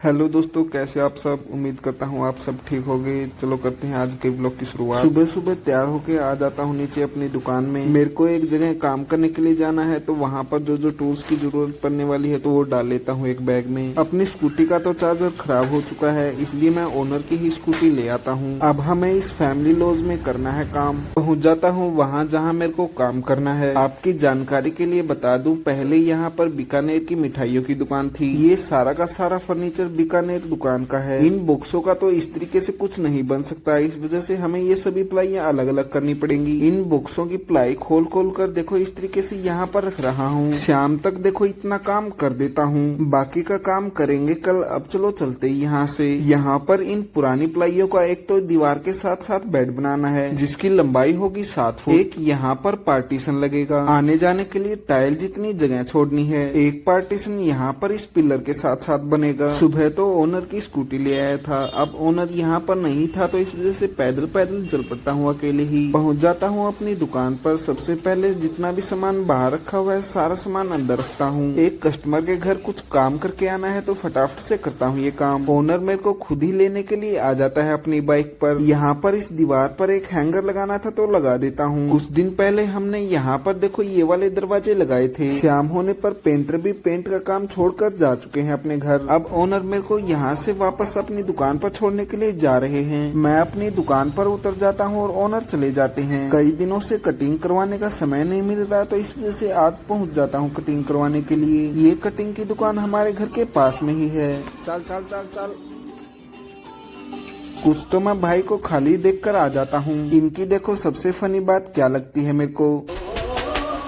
Hello दोस्तों, कैसे आप सब। उम्मीद करता हूँ आप सब ठीक होंगे। चलो करते हैं आज के ब्लॉग की शुरुआत। सुबह सुबह तैयार होके आ जाता हूँ नीचे अपनी दुकान में। मेरे को एक जगह काम करने के लिए जाना है, तो वहाँ पर जो जो टूल्स की जरूरत पड़ने वाली है तो वो डाल लेता हूँ एक बैग में। अपनी स्कूटी का तो चार्जर खराब हो चुका है, इसलिए मैं ओनर की ही स्कूटी ले आता हूँ। अब हमें इस फैमिली लॉज में करना है काम। पहुँच जाता हूँ वहाँ जहाँ मेरे को काम करना है। आपकी जानकारी के लिए बता दूं, पहले यहाँ पर बीकानेर की मिठाइयों की दुकान थी। ये सारा का सारा फर्नीचर बीकानेर दुकान का है। इन बॉक्सों का तो इस तरीके से कुछ नहीं बन सकता, इस वजह से हमें ये सभी प्लाइयाँ अलग अलग करनी पड़ेंगी। इन बॉक्सों की प्लाई खोल खोल कर देखो इस तरीके से यहाँ पर रख रहा हूँ। शाम तक देखो इतना काम कर देता हूँ, बाकी का काम करेंगे कल। अब चलो चलते यहाँ से। यहाँ पर इन पुरानी प्लाइयों का एक तो दीवार के साथ साथ बेड बनाना है, जिसकी लंबाई होगी 7 फुट। एक यहाँ पर पार्टीशन लगेगा, आने जाने के लिए टाइल जितनी जगह छोड़नी है। एक पार्टीशन यहाँ पर इस पिलर के साथ साथ बनेगा। सुबह तो ओनर की स्कूटी ले आया था, अब ओनर यहाँ पर नहीं था, तो इस वजह से पैदल पैदल चल पड़ता हूँ अकेले ही। पहुँच जाता हूँ अपनी दुकान पर। सबसे पहले जितना भी सामान बाहर रखा हुआ है सारा सामान अंदर रखता हूँ। एक कस्टमर के घर कुछ काम करके आना है तो फटाफट से करता हूँ ये काम। ओनर मेरे को खुद ही लेने के लिए आ जाता है अपनी बाइक पर। यहाँ पर इस दीवार पर एक हैंगर लगाना था तो लगा देता हूँ। कुछ दिन पहले हमने यहाँ पर देखो ये वाले दरवाजे लगाए थे। शाम होने पर पेंटर भी पेंट का काम छोड़कर जा चुके हैं अपने घर। अब ओनर मेरे को यहाँ से वापस अपनी दुकान पर छोड़ने के लिए जा रहे हैं। मैं अपनी दुकान पर उतर जाता हूँ और ओनर चले जाते हैं। कई दिनों से कटिंग करवाने का समय नहीं मिल रहा, तो इस वजह से आज पहुँच जाता हूँ कटिंग करवाने के लिए। ये कटिंग की दुकान हमारे घर के पास में ही है। चल चल चल चल। कुछ तो मैं भाई को खाली देखकर आ जाता हूँ। इनकी देखो सबसे फनी बात क्या लगती है मेरे को।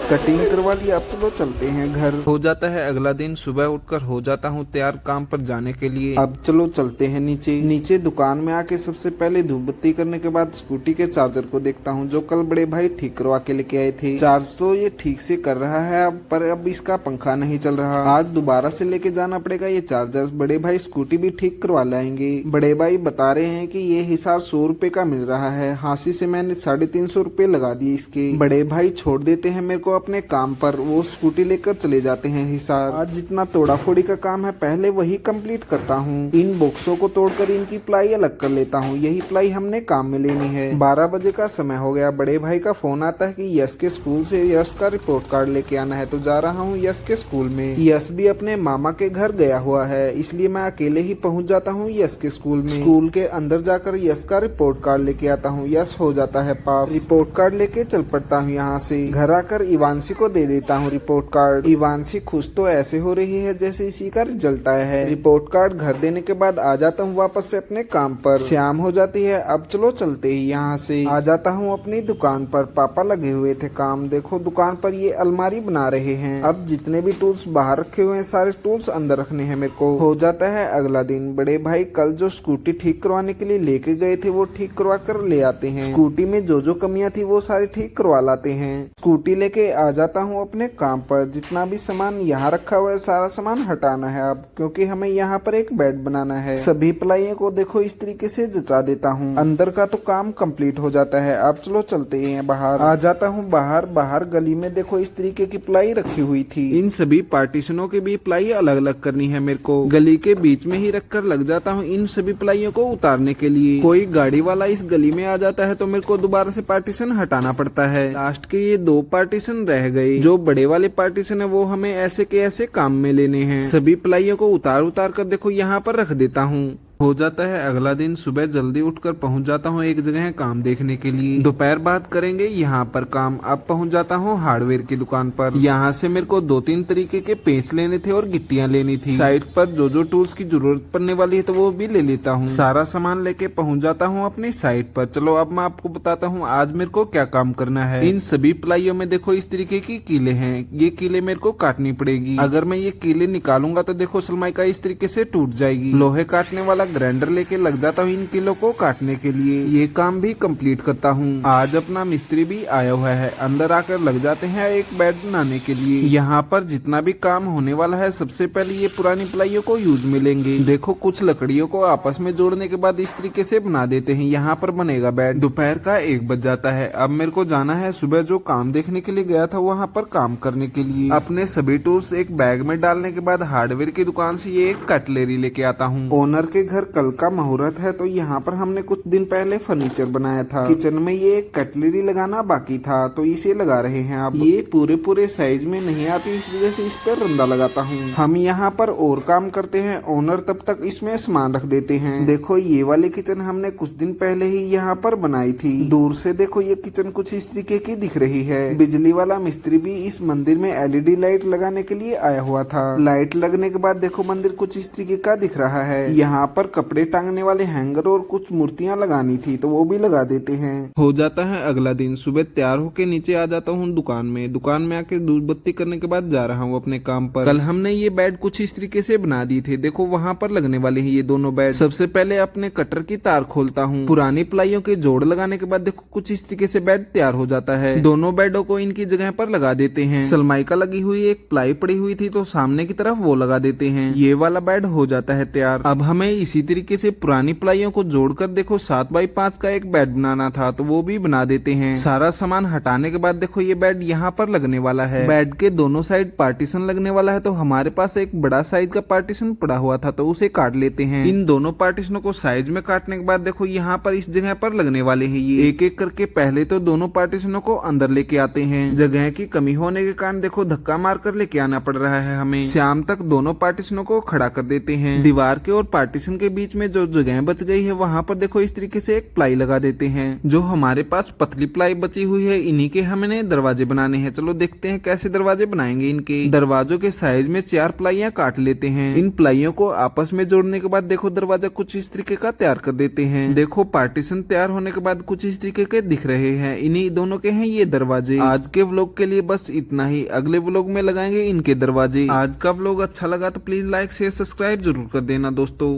कटिंग करवा ली, अब चलो चलते हैं घर। हो जाता है अगला दिन। सुबह उठकर हो जाता हूँ तैयार काम पर जाने के लिए। अब चलो चलते हैं नीचे दुकान में आके सबसे पहले धूप बत्ती करने के बाद स्कूटी के चार्जर को देखता हूँ, जो कल बड़े भाई ठीक करवा के लेके आए थे। चार्ज तो ये ठीक से कर रहा है पर अब इसका पंखा नहीं चल रहा। आज दोबारा से लेके जाना पड़ेगा ये चार्जर। बड़े भाई स्कूटी भी ठीक करवा लाएंगे। बड़े भाई बता रहे हैं कि ये हिसाब 100 रुपए का मिल रहा है। हांसी से मैंने 350 रुपए लगा दिए इसके। बड़े भाई छोड़ देते हैं मेरे को अपने काम पर, वो स्कूटी लेकर चले जाते हैं हिसार। आज जितना तोड़ा फोड़ी का काम है पहले वही कंप्लीट करता हूँ। इन बॉक्सों को तोड़कर इनकी प्लाई अलग कर लेता हूँ। यही प्लाई हमने काम में लेनी है। 12 बजे का समय हो गया। बड़े भाई का फोन आता है कि यश के स्कूल से यश का रिपोर्ट कार्ड लेके आना है, तो जा रहा हूँ यश के स्कूल में। यश भी अपने मामा के घर गया हुआ है, इसलिए मैं अकेले ही पहुँच जाता हूँ यश के स्कूल में। स्कूल के अंदर जाकर यश का रिपोर्ट कार्ड लेके आता हूँ। यश हो जाता है पास। रिपोर्ट कार्ड लेके चल पड़ता हूँ यहाँ से। घर आकर इवांशी को दे देता हूँ रिपोर्ट कार्ड। इवांशी खुश तो ऐसे हो रही है जैसे इसी का रिजल्ट आया है। रिपोर्ट कार्ड घर देने के बाद आ जाता हूँ वापस से अपने काम पर। शाम हो जाती है, अब चलो चलते ही यहाँ से। आ जाता हूँ अपनी दुकान पर। पापा लगे हुए थे काम। देखो दुकान पर ये अलमारी बना रहे हैं। अब जितने भी टूल्स बाहर रखे हुए हैं सारे टूल्स अंदर रखने हैं मेरे को। हो जाता है अगला दिन। बड़े भाई कल जो स्कूटी ठीक करवाने के लिए लेके गए थे वो ठीक करवा कर ले आते हैं। स्कूटी में जो जो कमियां थी वो सारी ठीक करवा लाते हैं। स्कूटी लेके आ जाता हूँ अपने काम पर। जितना भी सामान यहाँ रखा हुआ है सारा सामान हटाना है अब, क्योंकि हमें यहाँ पर एक बेड बनाना है। सभी प्लाइयों को देखो इस तरीके से जचा देता हूँ। अंदर का तो काम कंप्लीट हो जाता है। अब चलो चलते हैं बाहर। आ जाता हूँ बाहर गली में देखो इस तरीके की प्लाई रखी हुई थी। इन सभी पार्टीशनों की भी प्लाई अलग अलग करनी है मेरे को। गली के बीच में ही रखकर लग जाता हूँ इन सभी प्लाइयों को उतारने के लिए। कोई गाड़ी वाला इस गली में आ जाता है तो मेरे को दोबारा से पार्टीशन हटाना पड़ता है। लास्ट के ये 2 पार्टीशन रह गए। जो बड़े वाले पार्टीशन है वो हमें ऐसे के ऐसे काम में लेने हैं। सभी प्लाइयों को उतार कर देखो यहाँ पर रख देता हूँ। हो जाता है अगला दिन। सुबह जल्दी उठकर पहुंच जाता हूं एक जगह काम देखने के लिए। दोपहर बाद करेंगे यहाँ पर काम। अब पहुंच जाता हूं हार्डवेयर की दुकान पर। यहाँ से मेरे को 2-3 तरीके के पेंच लेने थे और गिट्टियां लेनी थी। साइट पर जो जो टूल्स की जरूरत पड़ने वाली है तो वो भी ले लेता हूँ। सारा सामान लेके पहुँच जाता हूँ अपनी साइट पर। चलो अब मैं आपको बताता हूँ आज मेरे को क्या काम करना है। इन सभी प्लाइयों में देखो इस तरीके की कीले हैं। ये कीले मेरे को काटनी पड़ेगी। अगर मैं ये कीले निकालूंगा तो देखो सलमाई का इस तरीके से टूट जाएगी। लोहे काटने वाला ग्राइंडर लेके लग जाता हूँ इन किलो को काटने के लिए। ये काम भी कंप्लीट करता हूँ। आज अपना मिस्त्री भी आया हुआ है, अंदर आकर लग जाते हैं एक बेड बनाने के लिए। यहाँ पर जितना भी काम होने वाला है सबसे पहले ये पुरानी प्लाइयों को यूज में लेंगे। देखो कुछ लकड़ियों को आपस में जोड़ने के बाद इस तरीके से बना देते हैं। यहाँ पर बनेगा बेड। दोपहर का 1 बज जाता है। अब मेरे को जाना है सुबह जो काम देखने के लिए गया था वहाँ पर काम करने के लिए। अपने सभी टूल्स एक बैग में डालने के बाद हार्डवेयर की दुकान से ये एक कटलेरी लेके आता हूँ। ओनर के घर कल का मुहूर्त है तो यहाँ पर हमने कुछ दिन पहले फर्नीचर बनाया था। किचन में ये एक कटलेरी लगाना बाकी था तो इसे लगा रहे हैं। अब ये पूरे साइज में नहीं आती, इस वजह से इस पर रंदा लगाता हूँ। हम यहाँ पर और काम करते हैं, ओनर तब तक इसमें सामान रख देते हैं। देखो ये वाली किचन हमने कुछ दिन पहले ही यहाँ पर बनाई थी। दूर से देखो ये किचन कुछ इस तरीके की दिख रही है। बिजली वाला मिस्त्री भी इस मंदिर में LED लाइट लगाने के लिए आया हुआ था। लाइट लगने के बाद देखो मंदिर कुछ इस तरीके का दिख रहा है। यहाँ पर कपड़े टांगने वाले हैंगर और कुछ मूर्तियाँ लगानी थी तो वो भी लगा देते हैं। हो जाता है अगला दिन। सुबह तैयार होके नीचे आ जाता हूँ दुकान में आके दूध बत्ती करने के बाद जा रहा हूँ अपने काम पर। कल हमने ये बेड कुछ इस तरीके से बना दी थे। देखो वहाँ पर लगने वाले हैं ये दोनों बेड। सबसे पहले अपने कटर की तार खोलता हूँ। पुरानी प्लाइयों के जोड़ लगाने के बाद देखो कुछ इस तरीके से बेड तैयार हो जाता है। दोनों बेडों को इनकी जगह पर लगा देते हैं। सलमाइका लगी हुई एक प्लाई पड़ी हुई थी तो सामने की तरफ वो लगा देते हैं। ये वाला बेड हो जाता है तैयार। अब हमें इसी तरीके से पुरानी प्लाइयों को जोड़कर देखो 7x5 का एक बेड बनाना था तो वो भी बना देते हैं। सारा सामान हटाने के बाद देखो ये बेड यहाँ पर लगने वाला है। बेड के दोनों साइड पार्टीशन लगने वाला है तो हमारे पास एक बड़ा साइज का पार्टीशन पड़ा हुआ था तो उसे काट लेते हैं। इन दोनों पार्टीशनों को साइज में काटने के बाद देखो यहाँ पर इस जगह पर लगने वाले हैं ये। एक एक करके पहले तो दोनों पार्टीशनों को अंदर लेके आते हैं। जगह की कमी होने के कारण देखो धक्का मारकर लेके आना पड़ रहा है हमें। शाम तक दोनों पार्टीशनों को खड़ा कर देते हैं। दीवार के और पार्टीशन के बीच में जो जगह बच गई है वहाँ पर देखो इस तरीके से एक प्लाई लगा देते हैं। जो हमारे पास पतली प्लाई बची हुई है इन्हीं के हमने दरवाजे बनाने हैं। चलो देखते हैं कैसे दरवाजे बनाएंगे। इनके दरवाजों के साइज में 4 प्लाइयां काट लेते हैं। इन प्लाइयों को आपस में जोड़ने के बाद देखो दरवाजा कुछ इस तरीके का तैयार कर देते हैं। देखो पार्टीशन तैयार होने के बाद कुछ इस तरीके के दिख रहे हैं। इन्हीं दोनों के हैं ये दरवाजे। आज के व्लॉग के लिए बस इतना ही। अगले व्लॉग में लगाएंगे इनके दरवाजे। आज का व्लॉग अच्छा लगा तो प्लीज लाइक शेयर सब्सक्राइब जरूर कर देना दोस्तों।